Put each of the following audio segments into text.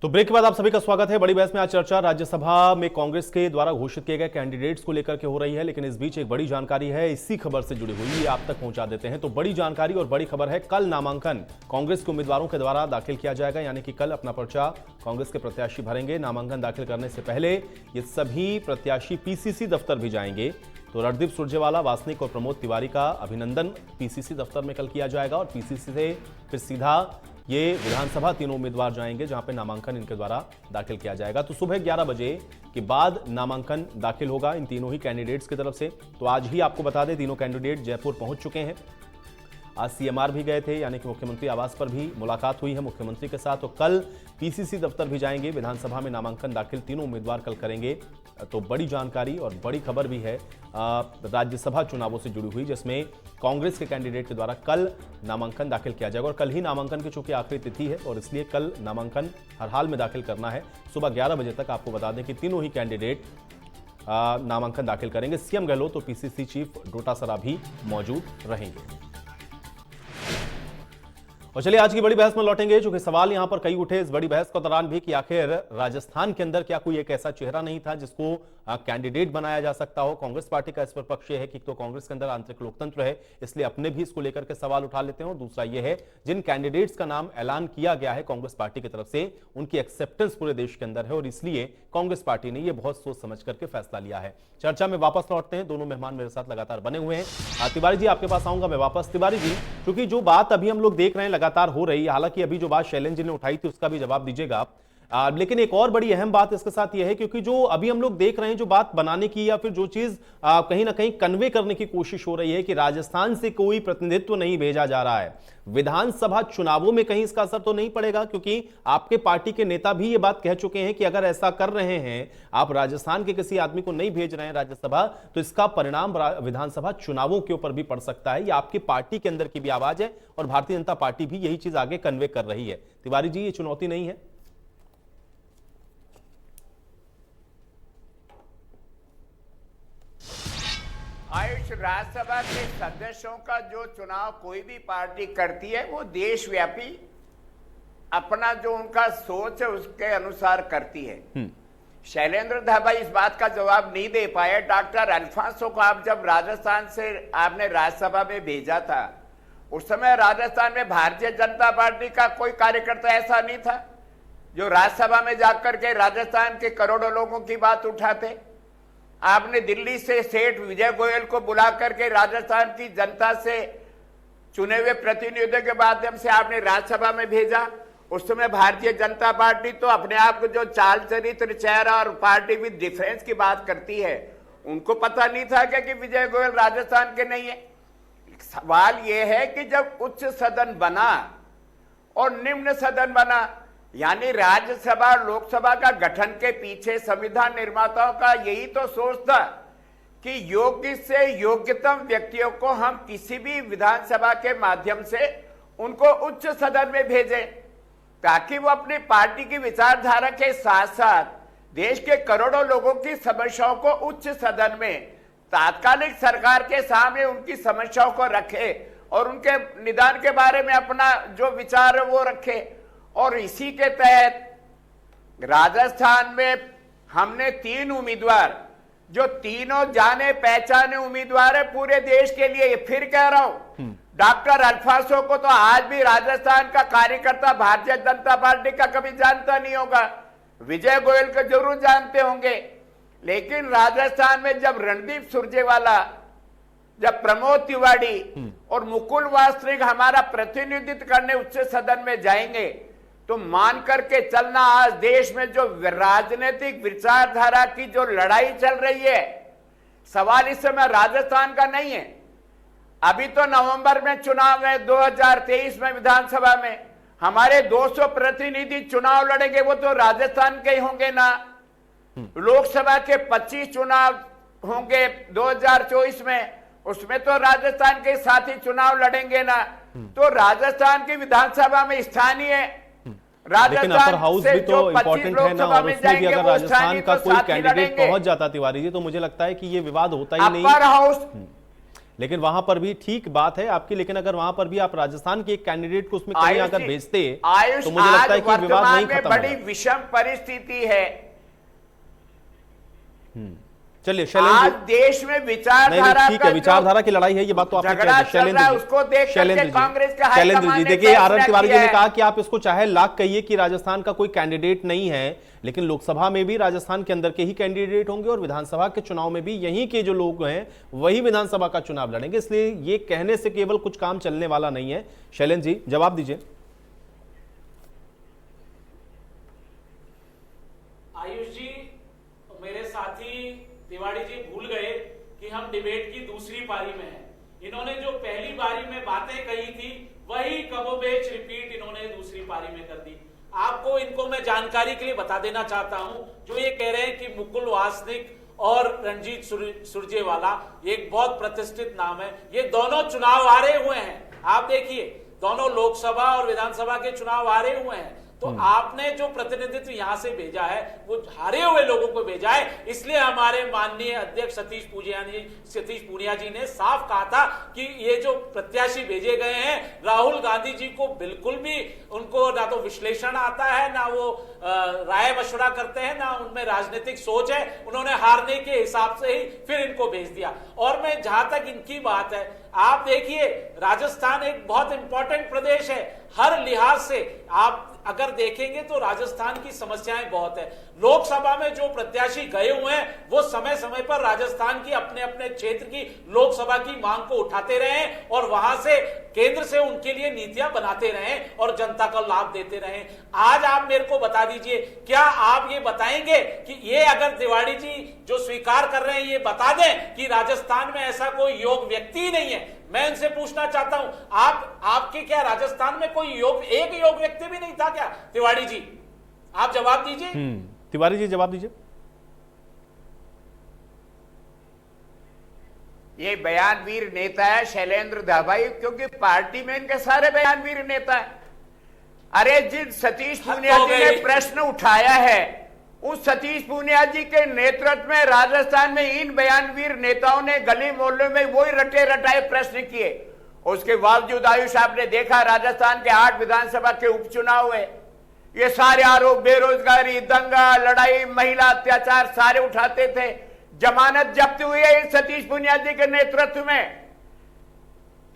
तो ब्रेक के बाद आप सभी का स्वागत है। बड़ी बहस में आज चर्चा राज्यसभा में कांग्रेस के द्वारा घोषित किए गए कैंडिडेट्स को लेकर के हो रही है, लेकिन इस बीच एक बड़ी जानकारी है, इसी खबर से जुड़ी हुई, ये आप तक पहुंचा देते हैं। तो बड़ी जानकारी और बड़ी खबर है, कल नामांकन कांग्रेस के उम्मीदवारों के द्वारा दाखिल किया जाएगा, यानी कि कल अपना पर्चा कांग्रेस के प्रत्याशी भरेंगे। नामांकन दाखिल करने से पहले ये सभी प्रत्याशी पीसीसी दफ्तर भी जाएंगे। तो रणदीप सुरजेवाला, वासनिक और प्रमोद तिवारी का अभिनंदन पीसीसी दफ्तर में कल किया जाएगा और पीसीसी से फिर सीधा ये विधानसभा तीनों उम्मीदवार जाएंगे, जहां पे नामांकन इनके द्वारा दाखिल किया जाएगा। तो सुबह 11 बजे के बाद नामांकन दाखिल होगा इन तीनों ही कैंडिडेट्स की तरफ से। तो आज ही आपको बता दें, तीनों कैंडिडेट जयपुर पहुंच चुके हैं। आज सीएमआर भी गए थे, यानी कि मुख्यमंत्री आवास पर भी मुलाकात हुई है मुख्यमंत्री के साथ। तो कल पीसीसी दफ्तर भी जाएंगे, विधानसभा में नामांकन दाखिल तीनों उम्मीदवार कल करेंगे। तो बड़ी जानकारी और बड़ी खबर भी है राज्यसभा चुनावों से जुड़ी हुई, जिसमें कांग्रेस के कैंडिडेट के द्वारा कल नामांकन दाखिल किया जाएगा। और कल ही नामांकन की चूंकि आखिरी तिथि है और इसलिए कल नामांकन हर हाल में दाखिल करना है। सुबह 11 बजे तक आपको बता दें कि तीनों ही कैंडिडेट नामांकन दाखिल करेंगे। सीएम गहलोत तो पीसीसी चीफ डोटासरा भी मौजूद रहेंगे। और चलिए आज की बड़ी बहस में लौटेंगे, चूंकि सवाल यहां पर कई उठे इस बड़ी बहस के दौरान भी कि आखिर राजस्थान के अंदर क्या कोई एक ऐसा चेहरा नहीं था जिसको कैंडिडेट बनाया जा सकता हो। कांग्रेस पार्टी का इस पर पक्ष यह है कि तो कांग्रेस के अंदर आंतरिक लोकतंत्र है, इसलिए अपने भी इसको लेकर के सवाल उठा लेते हैं। और दूसरा यह है, जिन कैंडिडेट्स का नाम ऐलान किया गया है कांग्रेस पार्टी की तरफ से, उनकी एक्सेप्टेंस पूरे देश के अंदर है और इसलिए कांग्रेस पार्टी ने यह बहुत सोच समझ करके फैसला लिया है। चर्चा में वापस लौटते हैं, दोनों मेहमान मेरे साथ लगातार बने हुए हैं। तिवारी जी, आपके पास आऊंगा मैं वापस। तिवारी जी, क्योंकि जो बात अभी हम लोग देख रहे हैं लगातार हो रही है, हालांकि अभी जो बात शैलेंद्र जी ने उठाई थी उसका भी जवाब दीजिएगा आप, लेकिन एक और बड़ी अहम बात इसके साथ यह है, क्योंकि जो अभी हम लोग देख रहे हैं, जो बात बनाने की या फिर जो चीज कहीं ना कहीं कन्वे करने की कोशिश हो रही है कि राजस्थान से कोई प्रतिनिधित्व नहीं भेजा जा रहा है, विधानसभा चुनावों में कहीं इसका असर तो नहीं पड़ेगा? क्योंकि आपके पार्टी के नेता भी ये बात कह चुके हैं कि अगर ऐसा कर रहे हैं, आप राजस्थान के किसी आदमी को नहीं भेज रहे हैं राज्यसभा, तो इसका परिणाम विधानसभा चुनावों के ऊपर भी पड़ सकता है। ये आपकी पार्टी के अंदर की भी आवाज है और भारतीय जनता पार्टी भी यही चीज आगे कन्वे कर रही है। तिवारी जी, ये चुनौती नहीं है? आयुष, राज्यसभा के सदस्यों का जो चुनाव कोई भी पार्टी करती है वो देशव्यापी अपना जो उनका सोच है उसके अनुसार करती है। शैलेंद्र धाबा इस बात का जवाब नहीं दे पाए। डॉक्टर अल्फांसो को आप जब राजस्थान से आपने राज्यसभा में भेजा था, उस समय राजस्थान में भारतीय जनता पार्टी का कोई कार्यकर्ता ऐसा नहीं था जो राज्यसभा में जाकर के राजस्थान के करोड़ों लोगों की बात उठाते। आपने दिल्ली से सेठ विजय गोयल को बुला करके राजस्थान की जनता से चुने हुए प्रतिनिधियों के माध्यम से आपने राज्यसभा में भेजा। उस समय भारतीय जनता पार्टी तो अपने आप को जो चाल चरित्र, चेहरा और पार्टी विद डिफरेंस की बात करती है, उनको पता नहीं था क्या कि विजय गोयल राजस्थान के नहीं है। सवाल यह है कि जब उच्च सदन बना और निम्न सदन बना, यानी राज्यसभा और लोकसभा का गठन के पीछे संविधान निर्माताओं का यही तो सोच था कि योग्य से योग्यतम व्यक्तियों को हम किसी भी विधानसभा के माध्यम से उनको उच्च सदन में भेजें, ताकि वो अपनी पार्टी की विचारधारा के साथ साथ देश के करोड़ों लोगों की समस्याओं को उच्च सदन में तात्कालिक सरकार के सामने उनकी समस्याओं को रखे और उनके निदान के बारे में अपना जो विचार है वो रखे। और इसी के तहत राजस्थान में हमने 3 उम्मीदवार, जो तीनों जाने पहचाने उम्मीदवार है पूरे देश के लिए, फिर कह रहा हूं, डॉक्टर अल्फांसो को तो आज भी राजस्थान का कार्यकर्ता भारतीय जनता पार्टी का कभी जानता नहीं होगा। विजय गोयल को जरूर जानते होंगे, लेकिन राजस्थान में जब रणदीप सुरजेवाला, जब प्रमोद तिवारी और मुकुल वासनिक हमारा प्रतिनिधित्व करने उच्च सदन में जाएंगे, तो मान करके चलना, आज देश में जो राजनीतिक विचारधारा की जो लड़ाई चल रही है, सवाल इस समय राजस्थान का नहीं है। अभी तो नवंबर में चुनाव है, 2023 में विधानसभा में हमारे 200 प्रतिनिधि चुनाव लड़ेंगे, वो तो राजस्थान के ही होंगे ना। लोकसभा के 25 चुनाव होंगे 2024 में, उसमें तो राजस्थान के साथी चुनाव लड़ेंगे ना। तो राजस्थान की विधानसभा में स्थानीय, लेकिन अपर हाउस भी तो इम्पोर्टेंट है ना, और उसमें भी अगर राजस्थान का कोई कैंडिडेट पहुंच जाता तिवारी जी, तो मुझे लगता है कि ये विवाद होता ही नहीं। अपर हाउस लेकिन वहां पर भी ठीक बात है आपकी, लेकिन अगर वहां पर भी आप राजस्थान के एक कैंडिडेट को उसमें कहीं अगर भेजते तो मुझे लगता है कि विवाद नहीं खत्म होगा। बड़ी विषम परिस्थिति है। चलिए आज शैलेंद्र देश में विचारधारा ठीक है, विचारधारा की लड़ाई है, ये बात तो आपने झगड़ा चल रहा है, उसको देख करके कांग्रेस के हाईकमान ने देखिए आर फैसला तिवारी जी किया ने है। कहा कि आप इसको चाहे लाख कहिए कि राजस्थान का कोई कैंडिडेट नहीं है, लेकिन लोकसभा में भी राजस्थान के अंदर के ही कैंडिडेट होंगे और विधानसभा के चुनाव में भी यहीं के जो लोग हैं वही विधानसभा का चुनाव लड़ेंगे, इसलिए ये कहने से केवल कुछ काम चलने वाला नहीं है। शैलेंद्र जी जवाब दीजिए। आयुष जी, मेरे साथी तिवारी जी भूल गए कि हम डिबेट की दूसरी पारी में हैं। इन्होंने जो पहली पारी में बातें कही थी वही कमोबेश रिपीट इन्होंने दूसरी पारी में कर दी। आपको इनको मैं जानकारी के लिए बता देना चाहता हूं, जो ये कह रहे हैं कि मुकुल वासनिक और रणजीत सुरजेवाला एक बहुत प्रतिष्ठित नाम है, ये दोनों चुनाव हारे हुए हैं। आप देखिए दोनों लोकसभा और विधानसभा के चुनाव हारे हुए हैं, तो आपने जो प्रतिनिधित्व यहां से भेजा है वो हारे हुए लोगों को भेजा है। इसलिए हमारे माननीय अध्यक्ष सतीश पूनिया जी ने साफ कहा था कि ये जो प्रत्याशी भेजे गए हैं राहुल गांधी जी को बिल्कुल भी उनको ना तो विश्लेषण आता है, ना वो राय मशवरा करते हैं, ना उनमें राजनीतिक सोच है। उन्होंने हारने के हिसाब से ही फिर इनको भेज दिया। और मैं जहां तक इनकी बात है, आप देखिए राजस्थान एक बहुत इंपॉर्टेंट प्रदेश है, हर लिहाज से आप अगर देखेंगे तो राजस्थान की समस्याएं बहुत है। लोकसभा में जो प्रत्याशी गए हुए हैं वो समय समय पर राजस्थान की अपने अपने क्षेत्र की लोकसभा की मांग को उठाते रहे और वहां से केंद्र से उनके लिए नीतियां बनाते रहे और जनता को लाभ देते रहे। आज आप मेरे को बता दीजिए, क्या आप ये बताएंगे कि ये अगर तिवारी जी जो स्वीकार कर रहे हैं ये बता दें कि राजस्थान में ऐसा कोई योग्य व्यक्ति ही नहीं है? मैं इनसे पूछना चाहता हूं, आपके क्या राजस्थान में कोई एक योग व्यक्ति भी नहीं था क्या? तिवारी जी आप जवाब दीजिए। तिवारी जी जवाब दीजिए। ये बयानवीर नेता है शैलेंद्र धाबाई, क्योंकि पार्टी में इनके सारे बयानवीर नेता है। अरे जिन सतीश पूनिया जी ने प्रश्न उठाया है उस सतीश पूनिया जी के नेतृत्व में राजस्थान में इन बयानवीर नेताओं ने गली मोहल्ले में वही रटे रटाए प्रश्न किए। उसके बावजूद आयुष आपने देखा राजस्थान के 8 विधानसभा के उपचुनाव हुए, ये सारे आरोप बेरोजगारी, दंगा, लड़ाई, महिला अत्याचार सारे उठाते थे। जमानत जब्त हुई है इस सतीश पूनिया जी के नेतृत्व में।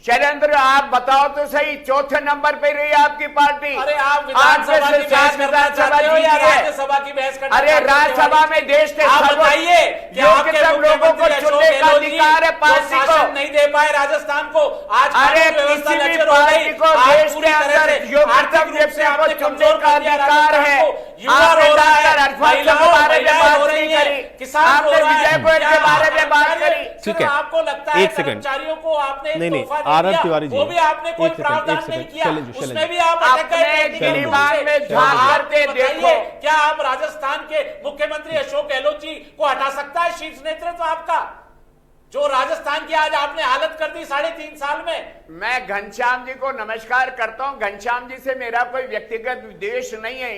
शैलेंद्र आप बताओ तो सही, चौथे नंबर पे रही आपकी पार्टी। अरे आप विधानसभा की बहस करना चाहते हो या राज्यसभा की बहस करना? अरे राज्यसभा में देश के आप बताइए कि आपके लोगों को चुनने का अधिकार है पार्टी को, नहीं दे पाए राजस्थान को। आज अरे किसी भी पार्टी को देश के अंदर योग्यतम व्यक्ति को चुनने का अधिकार है। आपने डॉक्टर हर्षवर्धन के बारे में बात नहीं करी, आपने विजय गोयल के बारे में बात करी। ठीक है, आपको लगता है एक सेकंड, कर्मचारियों को आपने नहीं आर तिवारी जी वो भी आपने कोई प्रावधान नहीं किया, उसमें भी आप अपने गिरिबान में झांक करके देखो। क्या आप राजस्थान के मुख्यमंत्री अशोक गहलोत जी को हटा सकता है शीर्ष नेतृत्व आपका, जो राजस्थान की आज आपने हालत कर दी 3.5 साल में? मैं घनश्याम जी को नमस्कार करता हूं। घनश्याम जी से मेरा कोई व्यक्तिगत द्वेष नहीं है।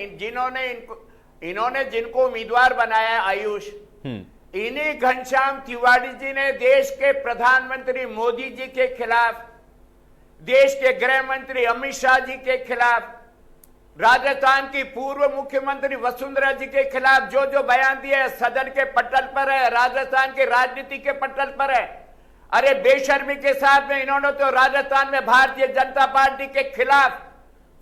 इन्होंने जिनको उम्मीदवार बनाया है आयुष, इन्हीं घनश्याम तिवारी जी ने देश के प्रधानमंत्री मोदी जी के खिलाफ, देश के गृह मंत्री अमित शाह जी के खिलाफ, राजस्थान की पूर्व मुख्यमंत्री वसुंधरा जी के खिलाफ जो जो बयान दिए सदन के पटल पर है, राजस्थान के राजनीति के पटल पर है। अरे बेशर्मी के साथ में इन्होंने तो राजस्थान में भारतीय जनता पार्टी के खिलाफ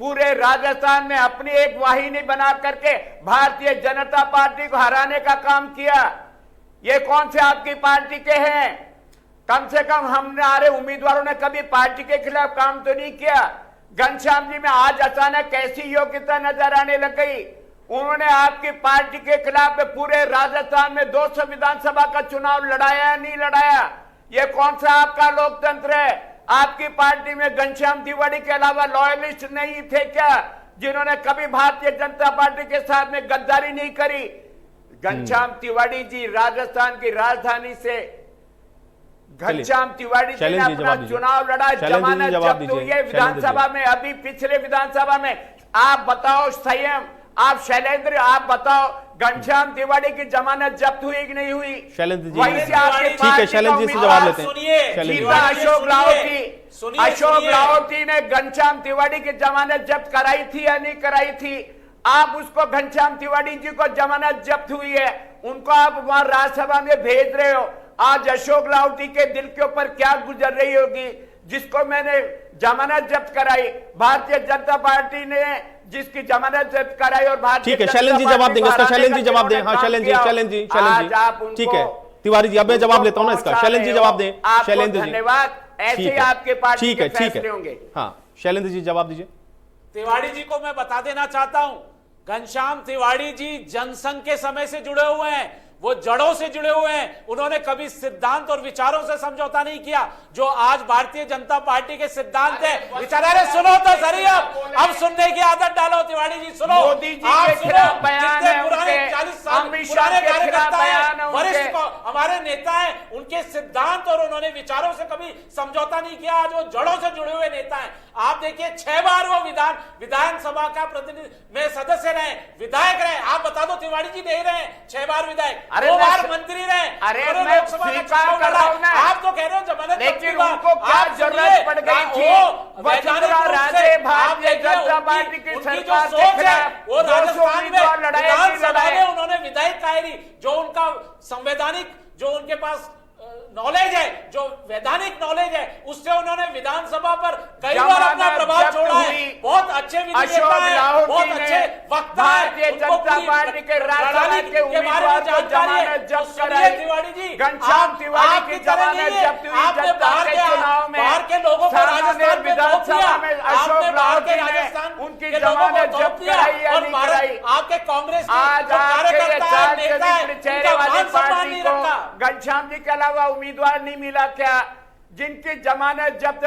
पूरे राजस्थान में अपनी एक वाहिनी बना करके भारतीय जनता पार्टी को हराने का काम किया। ये कौन से आपकी पार्टी के हैं? कम से कम हमारे उम्मीदवारों ने कभी पार्टी के खिलाफ काम तो नहीं किया। घनश्याम जी में आज अचानक कैसी योग्यता नजर आने लग गई? उन्होंने आपकी पार्टी के खिलाफ पूरे राजस्थान में 200 विधानसभा का चुनाव लड़ाया नहीं लड़ाया? ये कौन सा आपका लोकतंत्र है? आपकी पार्टी में घनश्याम तिवारी के अलावा लॉयलिस्ट नहीं थे क्या, जिन्होंने कभी भारतीय जनता पार्टी के साथ में गद्दारी नहीं करी? घनश्याम तिवारी जी राजस्थान की राजधानी से घनश्याम तिवारी जी ने अपना चुनाव लड़ा, जमानत जब्त हुई है विधानसभा में। अभी पिछले विधानसभा में आप बताओ संयम, आप शैलेंद्र आप बताओ, घनश्याम तिवारी की जमानत जब्त हुई कि नहीं हुई? शैलेंद्र जी, वहीं से आपके ठीक है, शैलेंद्र जी से जवाब लेते हैं। सुनिए, शैलेंद्र जी। सीधा अशोक लाहोटी, सुनिए, अशोक सुनिए। लाहोटी ने घनश्याम तिवारी की जमानत जब्त कराई थी या नहीं कराई थी? आप उसको, घनश्याम तिवारी जी को जमानत जब्त हुई है, उनको आप वहां राज्यसभा में भेज रहे हो। आज अशोक लाहोटी के दिल के ऊपर क्या गुजर रही होगी, जिसको मैंने जमानत जब्त कराई, भारतीय जनता पार्टी ने जिसकी जमानत जब्त कराई, और भारतीय ठीक है, जनता शैलेंद्र जी पार्टी जवाब देंगे इसका। को शैलेंद्र जी हराने का जवाब दें। हाँ, जिन्होंने शैलेंद्र जी, काम शैलेंद्र जी, किया, शैलेंद्र आज आप जी, उनको, ठीक है। तिवारी जी, अब मैं जवाब लेता हूं ना इसका। शैलेंद्र जी जवाब दें। आपको शैलेंद्र जी, धन्यवाद। ऐसे ठीक ही है, आपके पार्टी ठीक के है, ठीक फैसले है। होंगे। हाँ, शैलेंद्र जी जवाब दीजिए। तिवारी जी को मैं बता देना चाहता हूं, घनश्याम तिवारी जी जनसंघ के समय से जुड़े हुए हैं, वो जड़ों से जुड़े हुए हैं। उन्होंने कभी सिद्धांत और विचारों से समझौता नहीं किया। जो आज भारतीय जनता पार्टी के सिद्धांत है, विचार, अरे सुनो तो सही, अब सुनने की आदत डालो। तिवारी जी सुनो, मोदी जी आप के सुनो, खिलाफ बयान जितने है पुराने उनके, 40 साल अमित शाह पुराने के खिलाफ कार्यकर्ता बयान है हैं, उनके। वरिष्ठ हमारे नेता हैं, उनके सिद्धांत और उन्होंने विचारों से कभी समझौता नहीं किया। आज वो जड़ों से जुड़े हुए नेता हैं। आप देखिए, 6 बार वो विधानसभा का प्रतिनिधि में सदस्य रहे, विधायक रहे। आप बता दो, तिवारी जी नहीं रहे 6 बार विधायक, 2 बार मंत्री रहे। अरे उन्होंने मैं लोकसभा का स्वीकार चुनाव कर लड़ा। रहा हूं ना। आप तो कह रहे हो जमानत, लेकिन जब्त की उनको बात। क्या आप जरूरत सुनिए, पड़ गई थी? वो वैधानिक वसुंधरा रूप राजे से भारतीय आप देखिए, जनता उनकी- पार्टी की उनकी जो सरकार के सोच है, खिलाफ वो 200 राजस्थान में उम्मीदवार विधानसभा लड़ाई। में उन्होंने विधायक कायरी, जो उनका संवैधानिक, जो उनके पास नॉलेज है, जो वैधानिक नॉलेज है, उससे उन्होंने विधानसभा पर कई बार अपना प्रभाव छोड़ा है। बहुत अच्छे विधिवेता है, बहुत अच्छे वक्ता है। भारतीय जनता पार्टी के राज्यसभा के उम्मीदवार को जमानत जब्त कराई। तिवारी जी, घनश्याम तिवारी की जमानत जब्त हुई। जनता के चुनाव में बाहर के लोगों को राजस्थान में विधानसभा में अशोक लाहोटी ने उनकी जमानत जब्त कराई या नहीं कराई? आपके कांग्रेस आज आपके चेहरे वाली पार्टी को रखा। घनश्याम जी के अलावा उम्मीदवार नहीं मिला क्या, जिनकी जमानत जब्त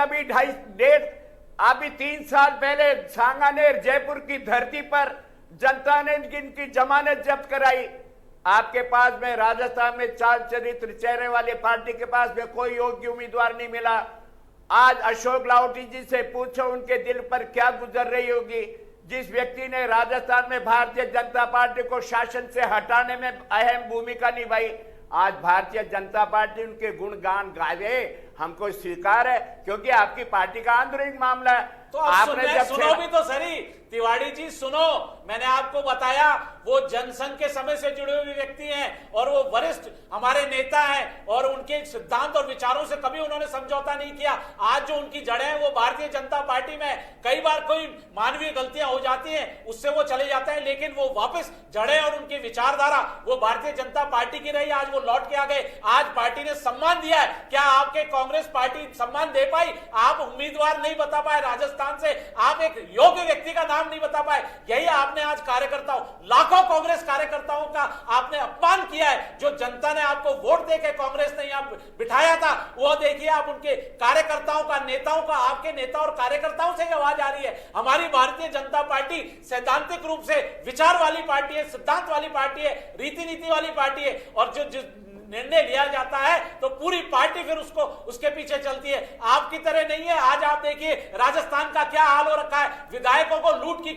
अभी 3 साल पहले सांगानेर जयपुर की धरती पर जनता ने जिनकी जमानत जब्त कराई? आपके पास में राजस्थान में चाल चरित्र चेहरे वाली पार्टी के पास में कोई योग्य उम्मीदवार नहीं मिला। आज अशोक लाहोटी जी से पूछो, उनके दिल पर क्या गुजर रही होगी, जिस व्यक्ति ने राजस्थान में भारतीय जनता पार्टी को शासन से हटाने में अहम भूमिका निभाई। आज भारतीय जनता पार्टी उनके गुणगान गावे, हमको स्वीकार है, क्योंकि आपकी पार्टी का आंतरिक मामला है। तो आपने सुनो भी तो सही, तिवारी जी सुनो, मैंने आपको बताया वो जनसंघ के समय से जुड़े हुए व्यक्ति हैं और वो वरिष्ठ हमारे नेता हैं और उनके सिद्धांत और विचारों से कभी उन्होंने समझौता नहीं किया। आज जो उनकी जड़ें हैं वो भारतीय जनता पार्टी में, कई बार कोई मानवीय गलतियां हो जाती हैं, उससे वो चले जाते हैं, लेकिन वो वापस जड़ें और उनकी विचारधारा वो भारतीय जनता पार्टी की रही। आज वो लौट के आ गए। आज पार्टी ने सम्मान दिया है। क्या आपके कांग्रेस पार्टी सम्मान दे पाई? आप उम्मीदवार नहीं बता पाए राजस्थान से, आप एक योग्य व्यक्ति का नाम नहीं बता पाए। यही आपने आज कार्यकर्ताओं, लाखों कांग्रेस कार्यकर्ताओं का आपने अपमान किया है। जो जनता ने आपको वोट देके कांग्रेस ने यहां बिठाया था, वो देखिए आप उनके कार्यकर्ताओं का, नेताओं का, आपके नेता और कार्यकर्ताओं से आवाज आ रही है। हमारी भारतीय जनता पार्टी सैद्धांतिक रूप से विचार वाली पार्टी है, सिद्धांत वाली पार्टी है, रीति नीति वाली पार्टी है, और जो निर्णय लिया जाता है तो पूरी पार्टी फिर उसके पीछे चलती है। आपकी तरह नहीं है। आज आप देखिए राजस्थान का क्या हाल हो रखा है। विधायकों को लूट की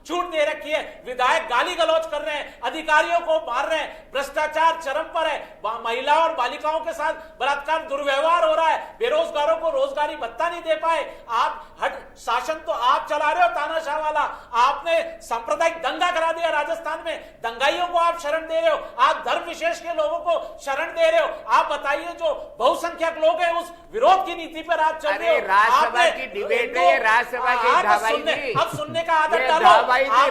छूट दे रखी है, विधायक गाली गलौज कर रहे हैं, अधिकारियों को मार रहे हैं, भ्रष्टाचार चरम पर है, महिलाओं और बालिकाओं के साथ बलात्कार, दुर्व्यवहार हो रहा है, बेरोजगारों को रोजगारी भत्ता नहीं दे पाए। आप शासन तो आप चला रहे हो तानाशाह वाला। आपने सांप्रदायिक दंगा करा दिया राजस्थान में, दंगाइयों को आप शरण दे रहे हो, आप धर्म विशेष के लोगों को शरण दे रहे हो। आप बताइए, जो बहुसंख्यक लोग हैं उस विरोध की नीति पर आप चल रहे हो। राज्यसभा की डिबेट है, राज्यसभा की ढाबाई जी, अब सुनने का आदत डालो।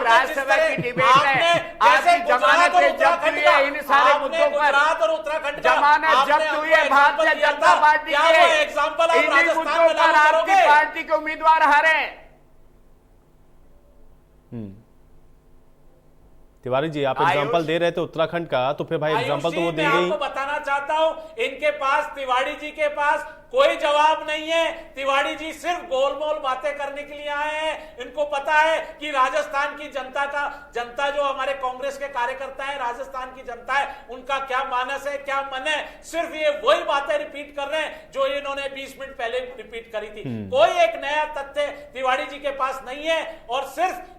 राज्यसभा की डिबेट है, आपकी जमानत जब्त हुई है इन सारे मुद्दों पर। गुजरात और उत्तराखंड जमानत जब्त हुई है भारतीय जनता पार्टी के, एग्जाम्पल इन्हीं मुद्दों पर आपकी पार्टी के उम्मीदवार हारे। तिवारी जी, आप एग्जांपल दे रहे थे उत्तराखंड का, तो फिर भाई एग्जांपल तो वो देंगे ही। मैं आपको बताना चाहता हूं, इनके पास, तिवारी जी के पास कोई जवाब नहीं है। तिवाड़ी जी सिर्फ गोलमोल बातें करने के लिए आए हैं। इनको पता है कि राजस्थान की जनता जो हमारे कांग्रेस के कार्यकर्ता है, राजस्थान की जनता है, उनका क्या मानस है, क्या मन है। सिर्फ ये वही बातें रिपीट कर रहे हैं जो इन्होंने 20 मिनट पहले रिपीट करी थी। कोई एक नया तथ्य तिवाड़ी जी के पास नहीं है। और सिर्फ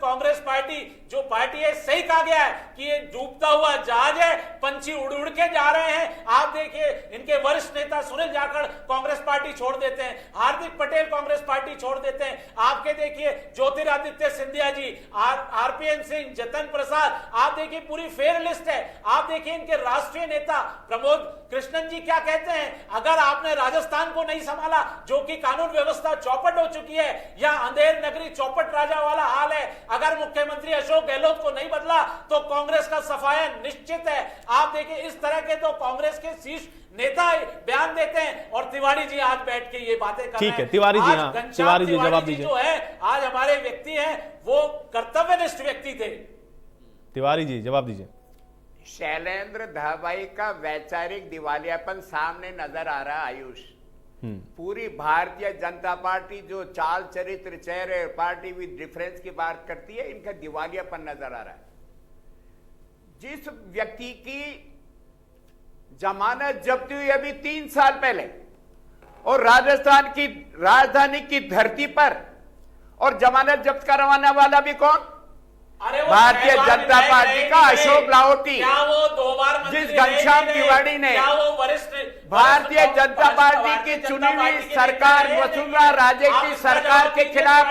कांग्रेस पार्टी जो पार्टी है, सही कहा गया है कि ये डूबता हुआ जहाज है, पंछी उड़ उड़ के जा रहे हैं। आप देखिए इनके वरिष्ठ नेता सुनील जाखड़ कांग्रेस पार्टी छोड़ देते हैं, हार्दिक पटेल कांग्रेस पार्टी छोड़ देते हैं। आपके देखिए ज्योतिरादित्य सिंधिया जी, आरपीएन सिंह, जतन प्रसाद, आप देखिए पूरी फेयर लिस्ट है। आप देखिए इनके राष्ट्रीय नेता प्रमोद कृष्णन जी क्या कहते हैं, अगर आपने राजस्थान को नहीं संभाला, जो कि कानून व्यवस्था चौपट हो चुकी है, या अंधेर नगरी चौपट राजा वाला हाल है, अगर मुख्यमंत्री अशोक गहलोत को नहीं बदला तो कांग्रेस का सफाया निश्चित है। आप देखिए इस तरह के तो कांग्रेस के शीर्ष नेता बयान देते हैं और तिवाड़ी जी आज बैठ के ये बातें कर रहे हैं। ठीक है तिवारी जी, हाँ तिवारी जी जवाब दीजिए। जो है आज हमारे व्यक्ति हैं वो कर्तव्यनिष्ठ व्यक्ति थे। तिवारी जी जवाब दीजिए। शैलेंद्र धाबाई का वैचारिक दिवालियापन सामने नजर आ रहा है। आयुष, पूरी भारतीय जनता पार्टी जो चाल चरित्र चेहरे पार्टी विद डिफरेंस की बात करती है, इनका दिवालियापन नजर आ रहा है। जिस व्यक्ति की जमानत जब्त हुई अभी 3 साल पहले और राजस्थान की राजधानी की धरती पर, और जमानत जब्त करवाने वाला भी कौन? भारतीय जनता पार्टी का अशोक लाहोटी। क्या वो 2 बार जिस घनश्याम तिवाड़ी ने भारतीय जनता पार्टी की चुनी हुई सरकार वसुंधरा राजे की सरकार के खिलाफ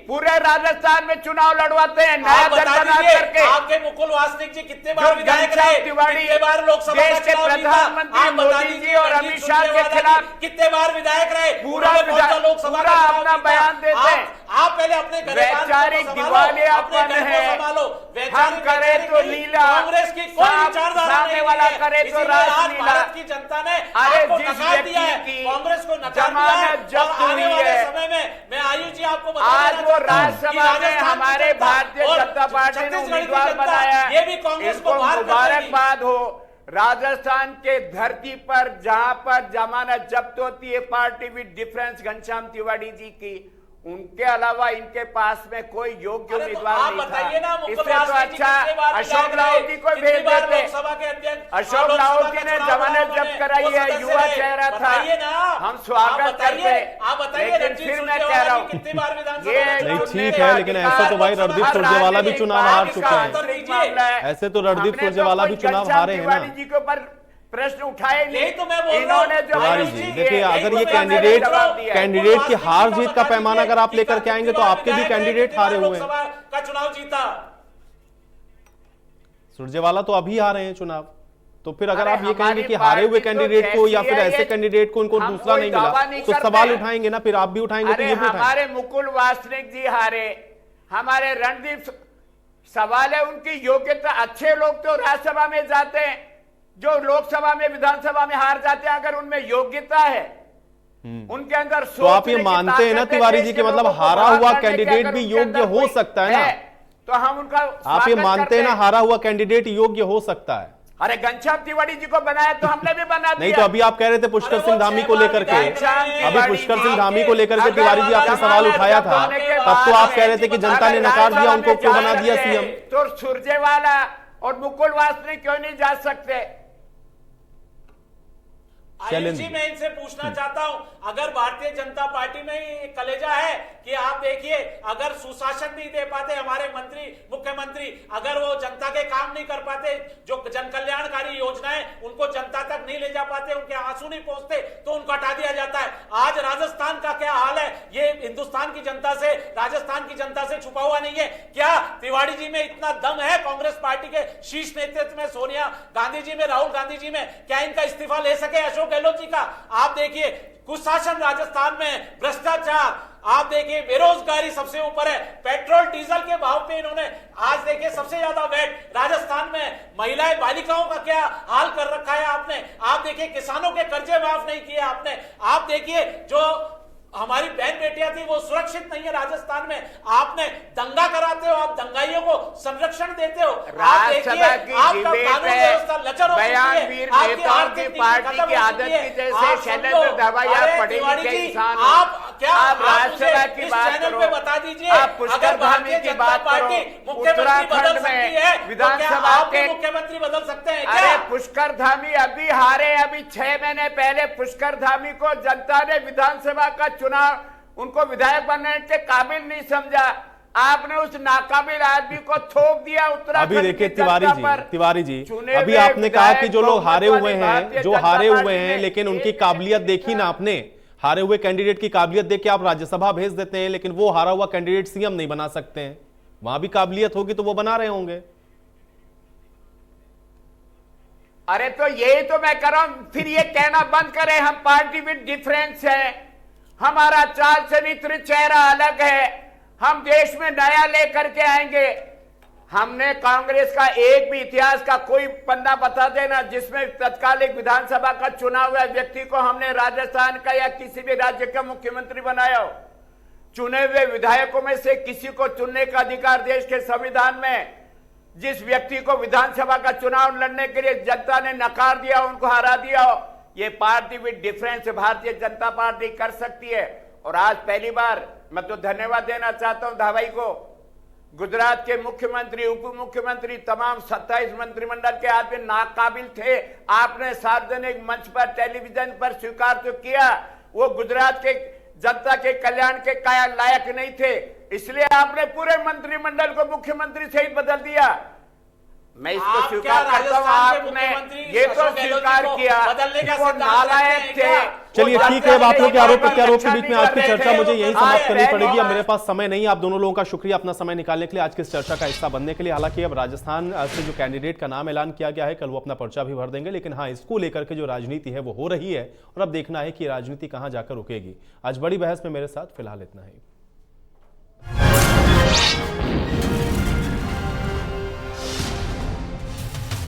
पूरे राजस्थान में चुनाव लड़वाते हैं, नया दल बना करके। आपके मुकुल वासनिक जी कितने बार विधायक रहे, तिवाड़ी कितने बार लोकसभा देश के प्रधानमंत्री मोदी जी और अमित शाह के खिलाफ कितने बार विधायक रहे, पूरा अपना बयान देते हैं। आप पहले अपने वैचारिक दिवालियापन है। हम करे तो नीला, कांग्रेस की कोई विचारधारा सामने वाला करे तो राज नीला। भारत की जनता ने अरे आपको जिस नकार दिया है, व्यक्ति की कांग्रेस को नकार जमानत दिया है। जब्त और आने हुई वाले है, समय में मैं आयुष जी आपको आज वो राज्यसभा में हमारे भारतीय जनता पार्टी ने उम्मीदवार बनाया, ये भी कांग्रेस को बाहर मुबारकबाद हो। राजस्थान के धरती पर जहां पर जमानत जब्त होती है party with difference Ghanshyam Tiwari ji की, उनके अलावा इनके पास में कोई योग्य उम्मीदवार नहीं था। इससे तो अच्छा अशोक लाहोटी को भेज देते। अशोक लाहोटी ने जमानत जब्त कराई है, युवा चेहरा था, हम स्वागत करते। लेकिन फिर मैं कह रहा हूँ नहीं ठीक है, लेकिन ऐसे तो भाई रणदीप सुरजेवाला भी चुनाव हार चुके हैं। ऐसे तो रणदीप सुरजेवाला भी चुनाव हारे हैं ना। जी के ऊपर प्रश्न उठाए नहीं, तो मैं बोल इन्होंने जो तिवारी जी देखिए, अगर ये कैंडिडेट की हार जीत का पैमाना अगर आप लेकर के आएंगे तो आपके भी कैंडिडेट हारे हुए हैं। का चुनाव जीता सुरजेवाला तो अभी हारे हैं चुनाव, तो फिर अगर आप ये कहेंगे कि हारे हुए कैंडिडेट को या फिर ऐसे कैंडिडेट को उनको दूसरा नहीं मिला तो सवाल उठाएंगे ना, फिर आप भी उठाएंगे तो ये भी उठाएंगे। हमारे मुकुल वासनिक जी हारे, हमारे रणदीप, सवाल है उनकी योग्यता। अच्छे लोग तो राज्यसभा में जाते हैं, जो लोकसभा में विधानसभा में हार जाते हैं, अगर उनमें योग्यता है, उनके अंदर सोच, तो आप ये मानते हैं ना तिवारी जी कि मतलब हारा हुआ कैंडिडेट भी योग्य हो सकता है ना, तो हम उनका आप ये मानते हैं ना हारा हुआ कैंडिडेट योग्य हो सकता है। अरे घनश्याम तिवाड़ी जी को बनाया तो हमने भी बना दिया। नहीं तो अभी आप कह रहे थे पुष्कर सिंह धामी को लेकर के, अभी पुष्कर सिंह धामी को लेकर के तिवारी जी आपने सवाल उठाया था, तब तो आप कह रहे थे कि जनता ने नकार दिया, उनको क्यों बना दिया सीएम। तो सुरजेवाला और मुकुल वासनिक क्यों नहीं जा सकते? आयुष जी मैं इनसे पूछना चाहता हूं, अगर भारतीय जनता पार्टी में ये कलेजा है कि आप देखिए अगर सुशासन नहीं दे पाते हमारे मंत्री मुख्यमंत्री, अगर वो जनता के काम नहीं कर पाते, जो जन कल्याणकारी योजनाएं उनको जनता तक नहीं ले जा पाते, उनके आंसू नहीं पहुंचते, तो उनको हटा दिया जाता है। आज राजस्थान का क्या हाल है ये हिंदुस्तान की जनता से, राजस्थान की जनता से छुपा हुआ नहीं है। क्या तिवाड़ी जी में इतना दम है, कांग्रेस पार्टी के शीर्ष नेतृत्व में, सोनिया गांधी जी में, राहुल गांधी जी में, क्या इनका इस्तीफा ले सके अशोक गहलोत जी का? आप देखिए कुशासन राजस्थान में, भ्रष्टाचार, आप देखिए बेरोजगारी सबसे ऊपर है, पेट्रोल डीजल के भाव पे इन्होंने आज देखिए सबसे ज्यादा वैट राजस्थान में, महिलाएं बालिकाओं का क्या हाल कर रखा है आपने। आप देखिए किसानों के कर्जे माफ नहीं किए आपने। आप देखिए जो हमारी बहन बेटी बेटियां थी वो सुरक्षित नहीं है राजस्थान में। आपने दंगा कराते हो, आप दंगाइयों को संरक्षण देते हो। आप देखिए आपका कानून व्यवस्था लचर हो चुकी है, आपकी आर्थिक पार्टी की आदत की जैसे शैलेंद्र दवाइया पढ़े लिखे इंसान, आप क्या राज्यसभा की इस बात चैनल करो, पे बता दीजिए, आप पुष्कर धामी की बात करो, मुख्यमंत्री बदल सकती है, विधानसभा के मुख्यमंत्री बदल सकते हैं अरे क्या? पुष्कर धामी अभी हारे, अभी 6 महीने पहले पुष्कर धामी को जनता ने विधानसभा का चुनाव उनको विधायक बनने के काबिल नहीं समझा। आपने उस नाकाबिल आदमी को थोप दिया उत्तराखंड। अभी देखिए तिवारी जी अभी आपने कहा कि जो लोग हारे हुए हैं, जो हारे हुए हैं, लेकिन उनकी काबिलियत देखी ना आपने। हारे हुए कैंडिडेट की काबिलियत देख के आप राज्यसभा भेज देते हैं, लेकिन वो हारा हुआ कैंडिडेट सीएम नहीं बना सकते हैं। वहां भी काबिलियत होगी तो वो बना रहे होंगे। अरे तो यही तो मैं कर रहा हूं, फिर ये कहना बंद करें हम पार्टी विद डिफरेंस है, हमारा चाल चरित्र चेहरा अलग है, हम देश में नया लेकर के आएंगे। हमने कांग्रेस का एक भी इतिहास का कोई पन्ना बता देना जिसमें तत्कालिक विधानसभा का चुनाव हुआ व्यक्ति को हमने राजस्थान का या किसी भी राज्य का मुख्यमंत्री बनाया हो। चुने हुए विधायकों में से किसी को चुनने का अधिकार देश के संविधान में, जिस व्यक्ति को विधानसभा का चुनाव लड़ने के लिए जनता ने नकार दिया, उनको हरा दिया हो, ये party with difference Bharatiya Janata party कर सकती है। और आज पहली बार मैं तो धन्यवाद देना चाहता हूं धावाई को, गुजरात के मुख्यमंत्री, उप मुख्यमंत्री, तमाम 27 मंत्रिमंडल के आदमी नाकाबिल थे। आपने सार्वजनिक मंच पर, टेलीविजन पर स्वीकार तो किया वो गुजरात के जनता के कल्याण के लायक नहीं थे, इसलिए आपने पूरे मंत्रिमंडल को मुख्यमंत्री सहित बदल दिया। मैं इसको स्वीकार करता हूं, आपने ये तो स्वीकार किया वो नालायक थे। चलिए ठीक है, अब आप लोग के आरोप प्रत्यारोप के बीच में आज की चर्चा मुझे यही समाप्त करनी पड़ेगी। अब मेरे पास समय नहीं। आप दोनों लोगों का शुक्रिया अपना समय निकालने के लिए, आज की इस चर्चा का हिस्सा बनने के लिए। हालांकि अब राजस्थान से जो कैंडिडेट का नाम ऐलान किया गया है, कल वो अपना पर्चा भी भर देंगे, लेकिन हाँ, इसको लेकर के जो राजनीति है वो हो रही है और अब देखना है कि राजनीति कहां जाकर रुकेगी। आज बड़ी बहस में मेरे साथ फिलहाल इतना ही।